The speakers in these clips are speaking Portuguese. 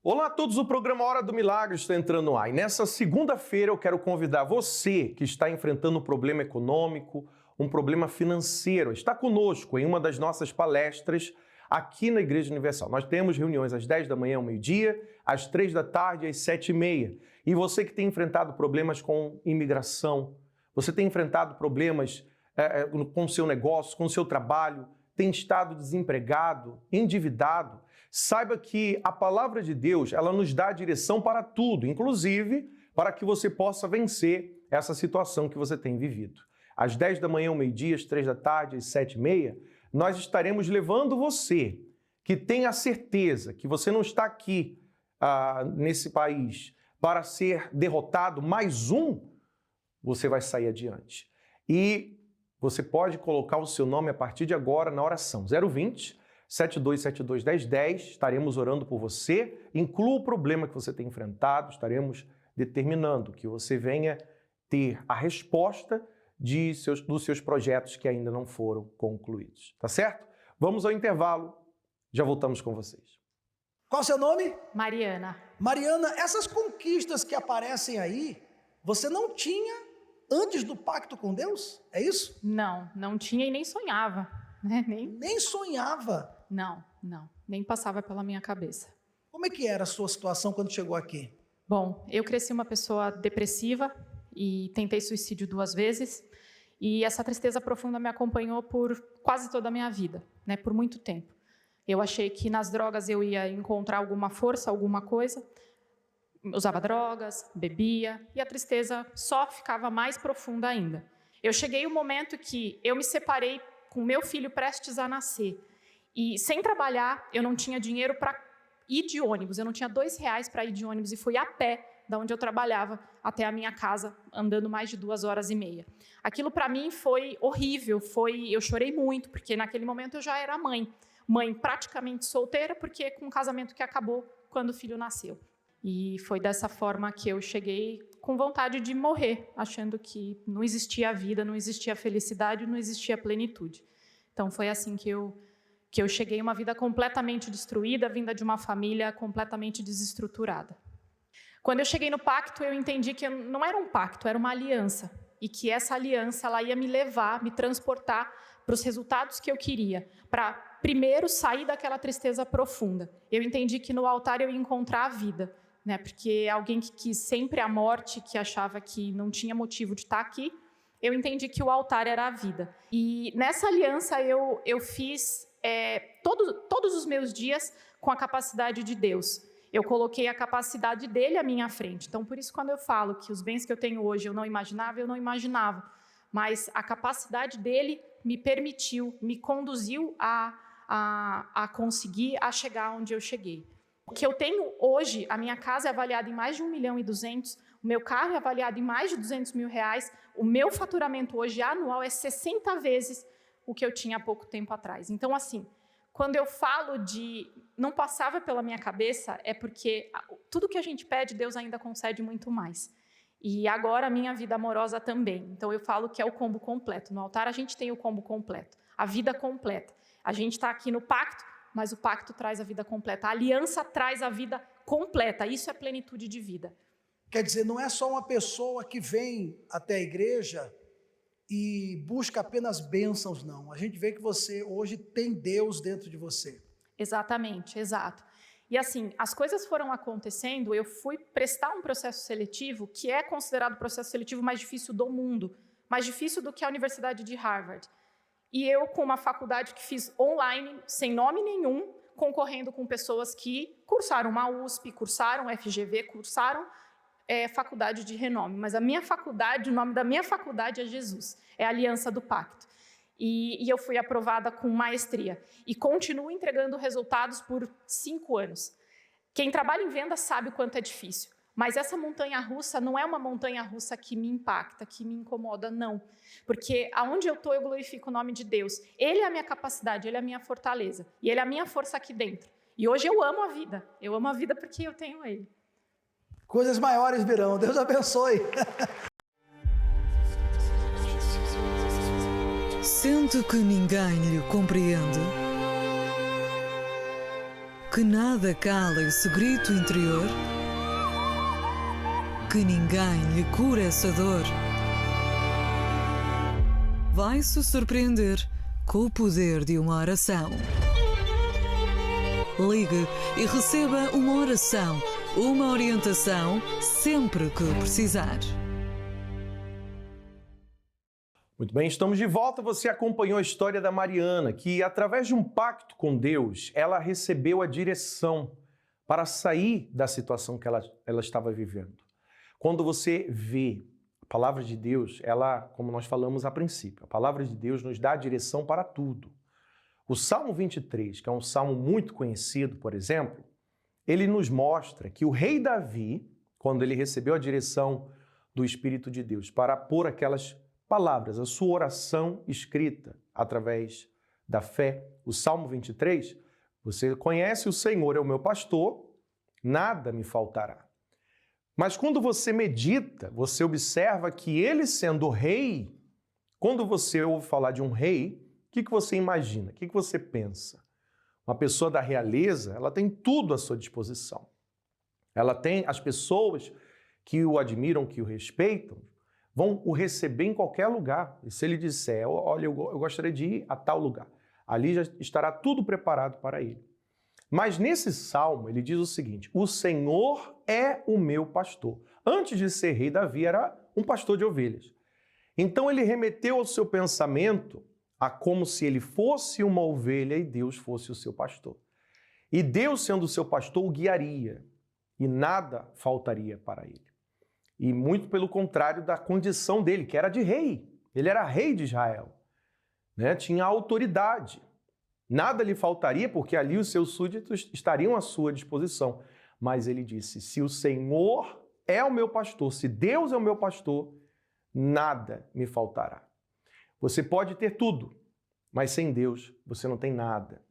Olá a todos, o programa Hora do Milagre está entrando no ar. E nessa segunda-feira eu quero convidar você que está enfrentando um problema econômico, um problema financeiro, está conosco em uma das nossas palestras aqui na Igreja Universal. Nós temos reuniões às 10 da manhã ao meio-dia, às 3 da tarde, às 7h30. E você que tem enfrentado problemas com imigração, você tem enfrentado problemas com o seu negócio, com o seu trabalho, tem estado desempregado, endividado, saiba que a palavra de Deus, ela nos dá a direção para tudo, inclusive para que você possa vencer essa situação que você tem vivido. Às 10 da manhã ao meio-dia, às 3 da tarde, às 7h30, nós estaremos levando você, que tem a certeza que você não está aqui nesse país para ser derrotado, mais você vai sair adiante. E você pode colocar o seu nome a partir de agora na oração 020 7272 1010, estaremos orando por você, inclua o problema que você tem enfrentado, estaremos determinando que você venha ter a resposta dos seus projetos que ainda não foram concluídos, tá certo? Vamos ao intervalo, já voltamos com vocês. Qual o seu nome? Mariana. Mariana, essas conquistas que aparecem aí, você não tinha antes do pacto com Deus? É isso? Não tinha e nem sonhava. Né? Nem sonhava? Não, nem passava pela minha cabeça. Como é que era a sua situação quando chegou aqui? Bom, eu cresci uma pessoa depressiva e tentei suicídio 2 vezes. E essa tristeza profunda me acompanhou por quase toda a minha vida, né? Por muito tempo. Eu achei que nas drogas eu ia encontrar alguma força, alguma coisa. Usava drogas, bebia e a tristeza só ficava mais profunda ainda. Eu cheguei um momento que eu me separei com meu filho prestes a nascer. E sem trabalhar, eu não tinha dinheiro para ir de ônibus. Eu não tinha R$2 para ir de ônibus e fui a pé da onde eu trabalhava até a minha casa, andando mais de 2h30. Aquilo para mim foi horrível, eu chorei muito, porque naquele momento eu já era mãe praticamente solteira, porque com um casamento que acabou quando o filho nasceu. E foi dessa forma que eu cheguei com vontade de morrer, achando que não existia vida, não existia felicidade, não existia plenitude. Então foi assim que eu cheguei, uma vida completamente destruída, vinda de uma família completamente desestruturada. Quando eu cheguei no pacto, eu entendi que não era um pacto, era uma aliança. E que essa aliança ela ia me levar, me transportar para os resultados que eu queria, para primeiro sair daquela tristeza profunda. Eu entendi que no altar eu ia encontrar a vida, né? Porque alguém que quis sempre a morte, que achava que não tinha motivo de estar aqui, eu entendi que o altar era a vida. E nessa aliança eu fiz todos os meus dias com a capacidade de Deus. Eu coloquei a capacidade dele à minha frente. Então, por isso, quando eu falo que os bens que eu tenho hoje eu não imaginava. Mas a capacidade dele me permitiu, me conduziu a conseguir a chegar onde eu cheguei. O que eu tenho hoje, a minha casa é avaliada em mais de 1.200.000, o meu carro é avaliado em mais de R$200 mil, o meu faturamento hoje anual é 60 vezes o que eu tinha há pouco tempo atrás. Então, assim, quando eu falo de não passava pela minha cabeça, é porque tudo que a gente pede, Deus ainda concede muito mais. E agora a minha vida amorosa também. Então eu falo que é o combo completo. No altar a gente tem o combo completo, a vida completa. A gente está aqui no pacto, mas o pacto traz a vida completa. A aliança traz a vida completa. Isso é plenitude de vida. Quer dizer, não é só uma pessoa que vem até a igreja e busca apenas bênçãos, não. A gente vê que você hoje tem Deus dentro de você. Exatamente, exato. E assim, as coisas foram acontecendo, eu fui prestar um processo seletivo, que é considerado o processo seletivo mais difícil do mundo, mais difícil do que a Universidade de Harvard. E eu, com uma faculdade que fiz online, sem nome nenhum, concorrendo com pessoas que cursaram uma USP, cursaram FGV, cursaram faculdade de renome. Mas a minha faculdade, o nome da minha faculdade é Jesus, é a Aliança do Pacto. E eu fui aprovada com maestria. E continuo entregando resultados por 5 anos. Quem trabalha em venda sabe o quanto é difícil. Mas essa montanha-russa não é uma montanha-russa que me impacta, que me incomoda, não. Porque aonde eu estou, eu glorifico o nome de Deus. Ele é a minha capacidade, Ele é a minha fortaleza. E Ele é a minha força aqui dentro. E hoje eu amo a vida. Eu amo a vida porque eu tenho Ele. Coisas maiores virão. Deus abençoe. Sente que ninguém lhe compreende? que nada cala esse grito interior, que ninguém lhe cura essa dor. Vai se surpreender com o poder de uma oração. Ligue e receba uma oração, uma orientação, sempre que precisar. Muito bem, estamos de volta. Você acompanhou a história da Mariana, que através de um pacto com Deus, ela recebeu a direção para sair da situação que ela estava vivendo. Quando você vê a palavra de Deus, ela, como nós falamos a princípio, a palavra de Deus nos dá a direção para tudo. O Salmo 23, que é um salmo muito conhecido, por exemplo, ele nos mostra que o rei Davi, quando ele recebeu a direção do Espírito de Deus para pôr aquelas palavras, a sua oração escrita através da fé, o Salmo 23, você conhece: o Senhor é o meu pastor, nada me faltará. Mas quando você medita, você observa que ele sendo rei, quando você ouve falar de um rei, o que você imagina? O que você pensa? Uma pessoa da realeza, ela tem tudo à sua disposição. Ela tem as pessoas que o admiram, que o respeitam, vão o receber em qualquer lugar. E se ele disser: olha, eu gostaria de ir a tal lugar, ali já estará tudo preparado para ele. Mas nesse salmo, ele diz o seguinte: o Senhor é o meu pastor. Antes de ser rei, Davi era um pastor de ovelhas. Então ele remeteu ao seu pensamento a como se ele fosse uma ovelha e Deus fosse o seu pastor. E Deus, sendo o seu pastor, o guiaria e nada faltaria para ele. E muito pelo contrário da condição dele, que era de rei. Ele era rei de Israel, né? Tinha autoridade. Nada lhe faltaria, porque ali os seus súditos estariam à sua disposição. Mas ele disse: se o Senhor é o meu pastor, se Deus é o meu pastor, nada me faltará. Você pode ter tudo, mas sem Deus você não tem nada.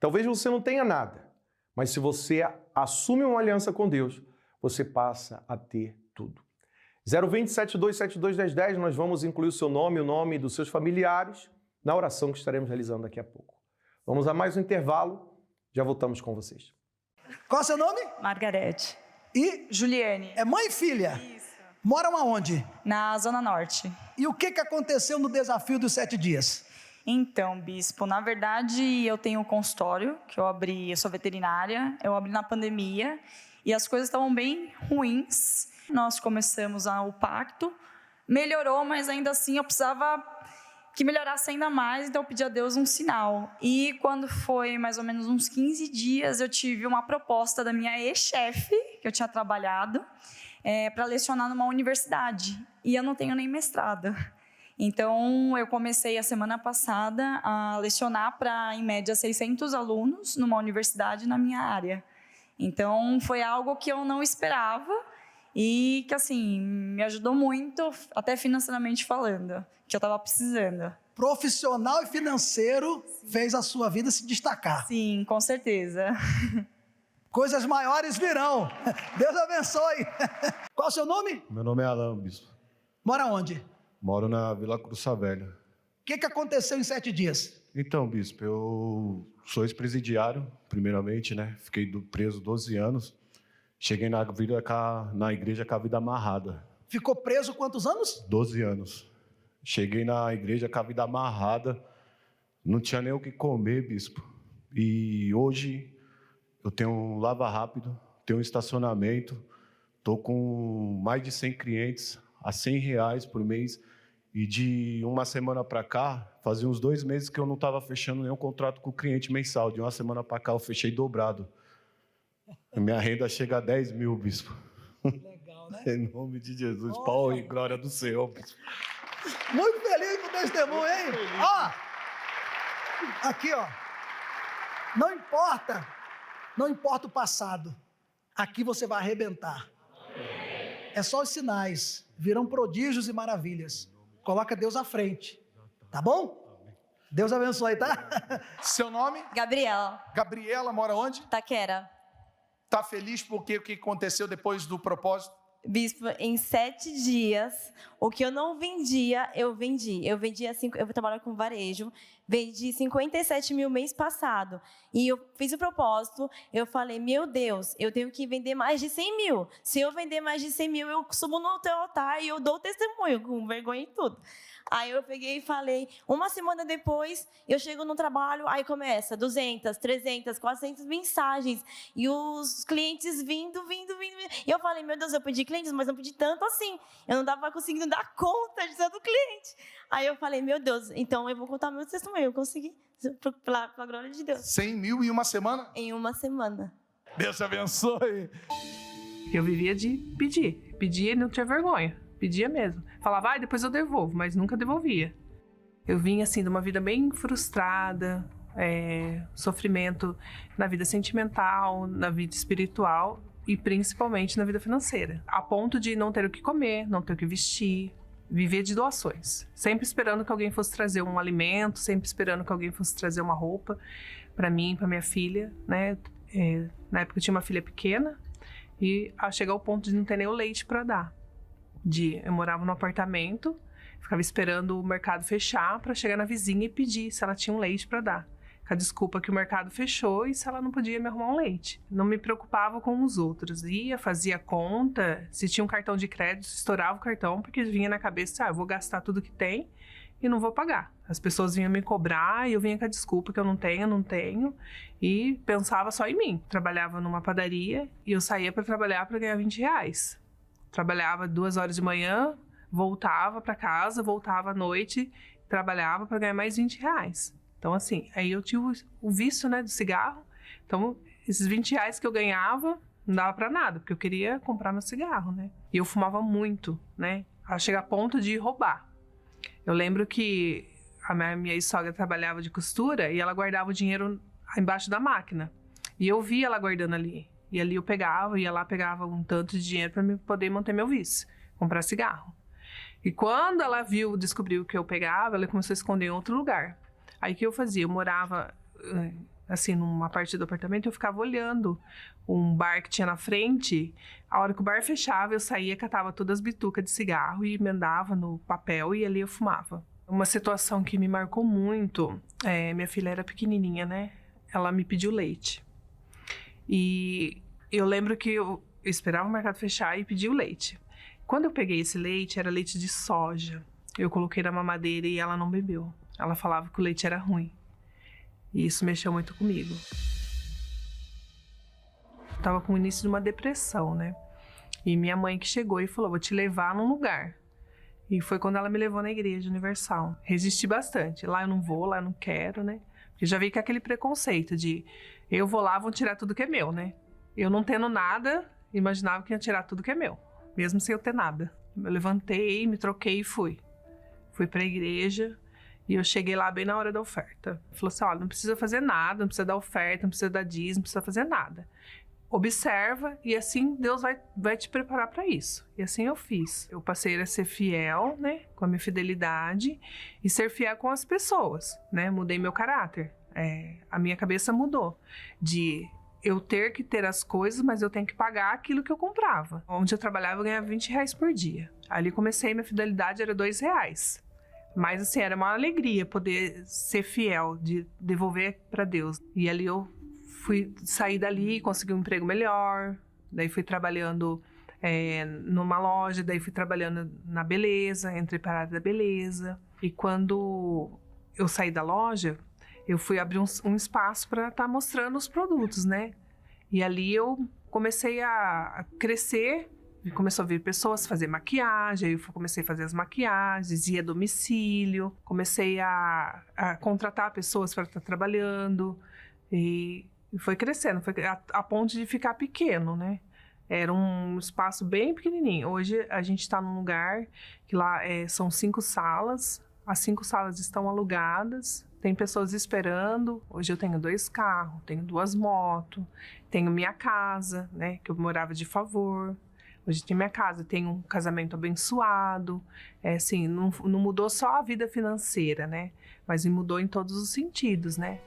Talvez você não tenha nada, mas se você assume uma aliança com Deus, você passa a ter tudo. 020 7272 1010, nós vamos incluir o seu nome, o nome dos seus familiares, na oração que estaremos realizando daqui a pouco. Vamos a mais um intervalo, já voltamos com vocês. Qual é o seu nome? Margarete. E? Juliane. É mãe e filha? Isso. Moram aonde? Na Zona Norte. E o que aconteceu no desafio dos 7 dias? Então, bispo, na verdade eu tenho um consultório que eu sou veterinária, eu abri na pandemia e as coisas estavam bem ruins. Nós começamos o pacto, melhorou, mas ainda assim eu precisava que melhorasse ainda mais, então eu pedi a Deus um sinal. E quando foi mais ou menos uns 15 dias, eu tive uma proposta da minha ex-chefe, que eu tinha trabalhado, para lecionar numa universidade. E eu não tenho nem mestrado. Então, eu comecei a semana passada a lecionar para, em média, 600 alunos numa universidade na minha área. Então, foi algo que eu não esperava e que, assim, me ajudou muito, até financeiramente falando, que eu estava precisando. Profissional e financeiro fez a sua vida se destacar. Sim, com certeza. Coisas maiores virão. Deus abençoe. Qual é o seu nome? Meu nome é Alain, bispo. Mora onde? Moro na Vila Cruça Velha. O que aconteceu em 7 dias? Então, bispo, eu sou ex-presidiário, primeiramente, né? Fiquei preso 12 anos. Cheguei na igreja com a vida amarrada. Ficou preso quantos anos? 12 anos. Cheguei na igreja com a vida amarrada. Não tinha nem o que comer, bispo. E hoje eu tenho um lava rápido, tenho um estacionamento. Estou com mais de 100 clientes a R$100 por mês. E de uma semana para cá, fazia uns 2 meses que eu não estava fechando nenhum contrato com o cliente mensal. De uma semana para cá eu fechei dobrado. A minha renda chega a 10 mil, bispo. Legal, né? Em nome de Jesus, pau e glória do Senhor, bispo. Muito feliz com o testemunho, hein? Ó, aqui, ó. Não importa o passado. Aqui você vai arrebentar. É só os sinais. Virão prodígios e maravilhas. Coloca Deus à frente. Tá bom? Deus abençoe, tá? Seu nome? Gabriela. Gabriela, mora onde? Taquera. Tá feliz porque o que aconteceu depois do propósito? Bispo, em 7 dias, o que eu não vendia, eu vendi. Eu trabalho com varejo, vendi 57 mil mês passado. E eu fiz o propósito, eu falei, meu Deus, eu tenho que vender mais de 100 mil. Se eu vender mais de 100 mil, eu subo no teu altar e eu dou testemunho, com vergonha e tudo. Aí eu peguei e falei, uma semana depois, eu chego no trabalho, aí começa 200, 300, 400 mensagens. E os clientes vindo. E eu falei, meu Deus, eu pedi clientes, mas não pedi tanto assim. Eu não estava conseguindo dar conta de tanto cliente. Aí eu falei, meu Deus, então eu vou contar meu testemunho. Eu consegui, pela glória de Deus. 100 mil em uma semana? Em uma semana. Deus te abençoe. Eu vivia de pedir. Pedia e não tinha vergonha. Pedia mesmo. Falava, depois eu devolvo, mas nunca devolvia. Eu vinha, assim, de uma vida bem frustrada, sofrimento na vida sentimental, na vida espiritual e principalmente na vida financeira. A ponto de não ter o que comer, não ter o que vestir, viver de doações. Sempre esperando que alguém fosse trazer um alimento, sempre esperando que alguém fosse trazer uma roupa para mim, para minha filha, né? Na época eu tinha uma filha pequena e chegar ao ponto de não ter nem o leite para dar. Eu morava num apartamento, ficava esperando o mercado fechar para chegar na vizinha e pedir se ela tinha um leite para dar. Com a desculpa que o mercado fechou e se ela não podia me arrumar um leite. Não me preocupava com os outros. Fazia conta, se tinha um cartão de crédito, estourava o cartão, porque vinha na cabeça, eu vou gastar tudo que tem e não vou pagar. As pessoas vinham me cobrar e eu vinha com a desculpa que eu não tenho, e pensava só em mim. Trabalhava numa padaria e eu saía para trabalhar para ganhar R$20. Trabalhava 2 horas de manhã, voltava para casa, voltava à noite, trabalhava para ganhar mais R$20. Então, assim, aí eu tinha o vício, né, do cigarro. Então, esses R$20 que eu ganhava não dava para nada, porque eu queria comprar meu cigarro, né? E eu fumava muito, né? A chegar a ponto de roubar. Eu lembro que a minha ex-sogra trabalhava de costura e ela guardava o dinheiro embaixo da máquina. E eu via ela guardando ali. E ali eu ia lá, pegava um tanto de dinheiro para poder manter meu vício, comprar cigarro. E quando ela descobriu que eu pegava, ela começou a esconder em outro lugar. Aí o que eu fazia? Eu morava, assim, numa parte do apartamento, eu ficava olhando um bar que tinha na frente. A hora que o bar fechava, eu saía, catava todas as bitucas de cigarro e emendava no papel e ali eu fumava. Uma situação que me marcou muito, minha filha era pequenininha, né? Ela me pediu leite. E eu lembro que eu esperava o mercado fechar e pedi o leite. Quando eu peguei esse leite, era leite de soja. Eu coloquei na mamadeira e ela não bebeu. Ela falava que o leite era ruim. E isso mexeu muito comigo. Eu tava com o início de uma depressão, né? E minha mãe que chegou e falou, vou te levar num lugar. E foi quando ela me levou na Igreja Universal. Resisti bastante. Lá eu não vou, lá eu não quero, né? Porque já veio com aquele preconceito de eu vou lá, vão tirar tudo que é meu, né? Eu não tendo nada, imaginava que ia tirar tudo que é meu, mesmo sem eu ter nada. Eu levantei, me troquei e fui. Fui pra igreja e eu cheguei lá bem na hora da oferta. Falou assim, olha, não precisa fazer nada, não precisa dar oferta, não precisa dar dízimo, não precisa fazer nada. Observa e assim Deus vai te preparar para isso. E assim eu fiz. Eu passei a ser fiel, né, com a minha fidelidade e ser fiel com as pessoas, né? Mudei meu caráter. A minha cabeça mudou de eu ter que ter as coisas, mas eu tenho que pagar aquilo que eu comprava. Onde eu trabalhava, eu ganhava R$20 por dia. Ali comecei, minha fidelidade era R$2. Mas assim, era uma alegria poder ser fiel, de devolver para Deus. E ali eu sair dali, consegui um emprego melhor, daí fui trabalhando numa loja, daí fui trabalhando na beleza, entrei para a área da beleza. E quando eu saí da loja, eu fui abrir um espaço para estar mostrando os produtos, né? E ali eu comecei a crescer, e começou a vir pessoas fazer maquiagem, aí eu comecei a fazer as maquiagens, ia a domicílio, comecei a contratar pessoas para estar trabalhando, e foi crescendo, foi a ponto de ficar pequeno, né? Era um espaço bem pequenininho. Hoje a gente está num lugar que lá são 5 salas, as 5 salas estão alugadas, tem pessoas esperando. Hoje eu tenho 2 carros, tenho 2 motos, tenho minha casa, né, que eu morava de favor. Hoje tem minha casa, tenho um casamento abençoado. Assim, não mudou só a vida financeira, né, mas me mudou em todos os sentidos, né.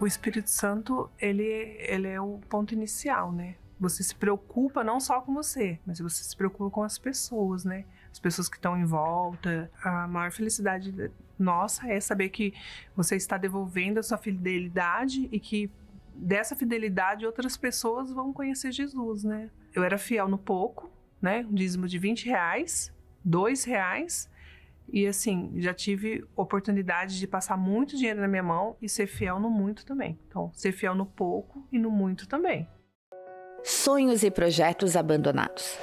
O Espírito Santo, ele é o ponto inicial, né? Você se preocupa não só com você, mas você se preocupa com as pessoas, né? As pessoas que estão em volta. A maior felicidade nossa é saber que você está devolvendo a sua fidelidade e que dessa fidelidade outras pessoas vão conhecer Jesus, né? Eu era fiel no pouco, né? Um dízimo de R$20, R$2, e assim, já tive oportunidade de passar muito dinheiro na minha mão e ser fiel no muito também. Então, ser fiel no pouco e no muito também. Sonhos e projetos abandonados.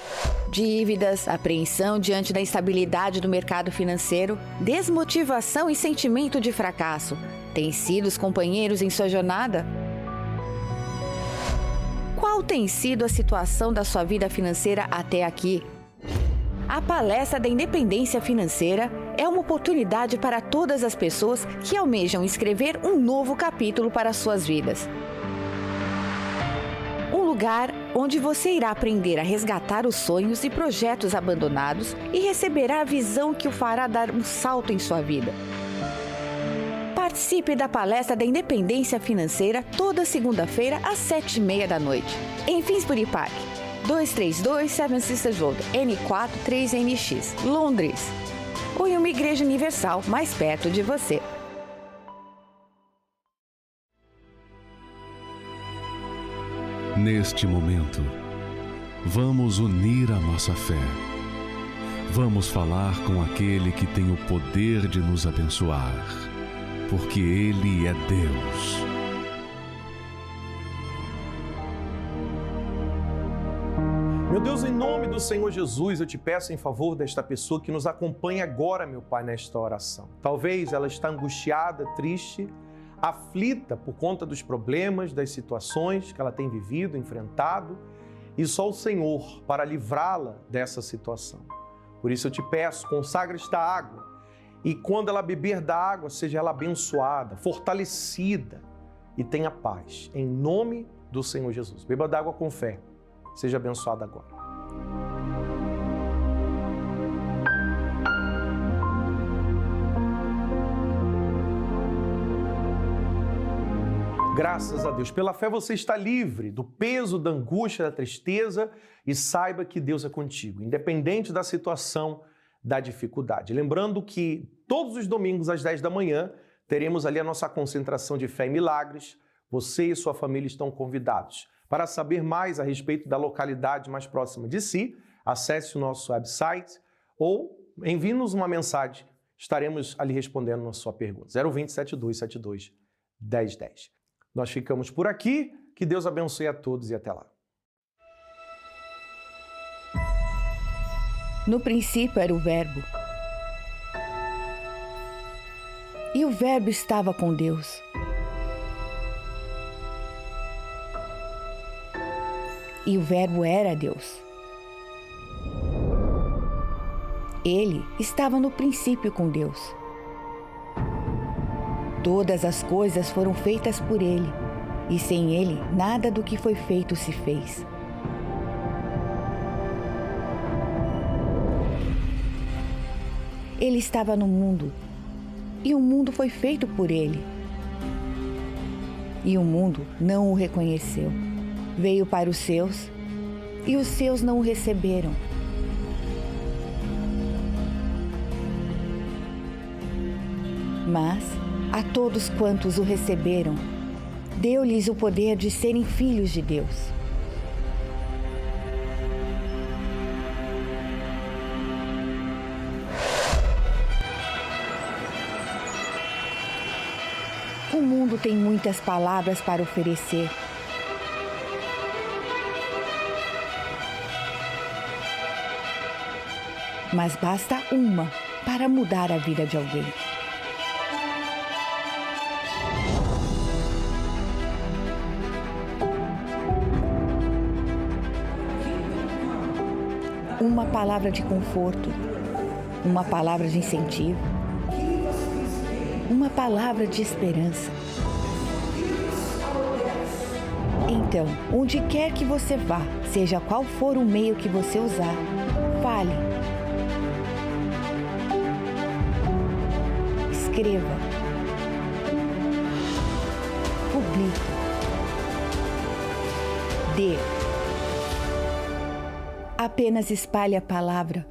Dívidas, apreensão diante da instabilidade do mercado financeiro, desmotivação e sentimento de fracasso. Têm sido os companheiros em sua jornada? Qual tem sido a situação da sua vida financeira até aqui? A Palestra da Independência Financeira é uma oportunidade para todas as pessoas que almejam escrever um novo capítulo para suas vidas. Um lugar onde você irá aprender a resgatar os sonhos e projetos abandonados e receberá a visão que o fará dar um salto em sua vida. Participe da Palestra da Independência Financeira toda segunda-feira às 7h30 da noite, em Finsbury Park, 232 Seven Sisters Road, N4 3NX, Londres, ou em uma igreja universal mais perto de você. Neste momento, vamos unir a nossa fé. Vamos falar com aquele que tem o poder de nos abençoar, porque Ele é Deus. Meu Deus, em nome do Senhor Jesus, eu te peço em favor desta pessoa que nos acompanha agora, meu Pai, nesta oração. Talvez ela está angustiada, triste, aflita por conta dos problemas, das situações que ela tem vivido, enfrentado, e só o Senhor para livrá-la dessa situação. Por isso eu te peço, consagra esta água, e quando ela beber da água, seja ela abençoada, fortalecida e tenha paz. Em nome do Senhor Jesus. Beba d'água com fé. Seja abençoada agora. Graças a Deus. Pela fé você está livre do peso, da angústia, da tristeza e saiba que Deus é contigo, independente da situação, da dificuldade. Lembrando que todos os domingos às 10 da manhã teremos ali a nossa concentração de fé e milagres. Você e sua família estão convidados. Para saber mais a respeito da localidade mais próxima de si, acesse o nosso website ou envie-nos uma mensagem. Estaremos ali respondendo a sua pergunta. 020 7272 1010. Nós ficamos por aqui. Que Deus abençoe a todos e até lá. No princípio era o Verbo. E o Verbo estava com Deus. E o Verbo era Deus. Ele estava no princípio com Deus. Todas as coisas foram feitas por Ele, e sem Ele, nada do que foi feito se fez. Ele estava no mundo, e o mundo foi feito por Ele. E o mundo não o reconheceu. Veio para os seus, e os seus não o receberam. Mas, a todos quantos o receberam, deu-lhes o poder de serem filhos de Deus. O mundo tem muitas palavras para oferecer. Mas basta uma para mudar a vida de alguém. Uma palavra de conforto, uma palavra de incentivo, uma palavra de esperança. Então, onde quer que você vá, seja qual for o meio que você usar, fale. Escreva. O multiplique. Dê. Apenas espalhe a palavra.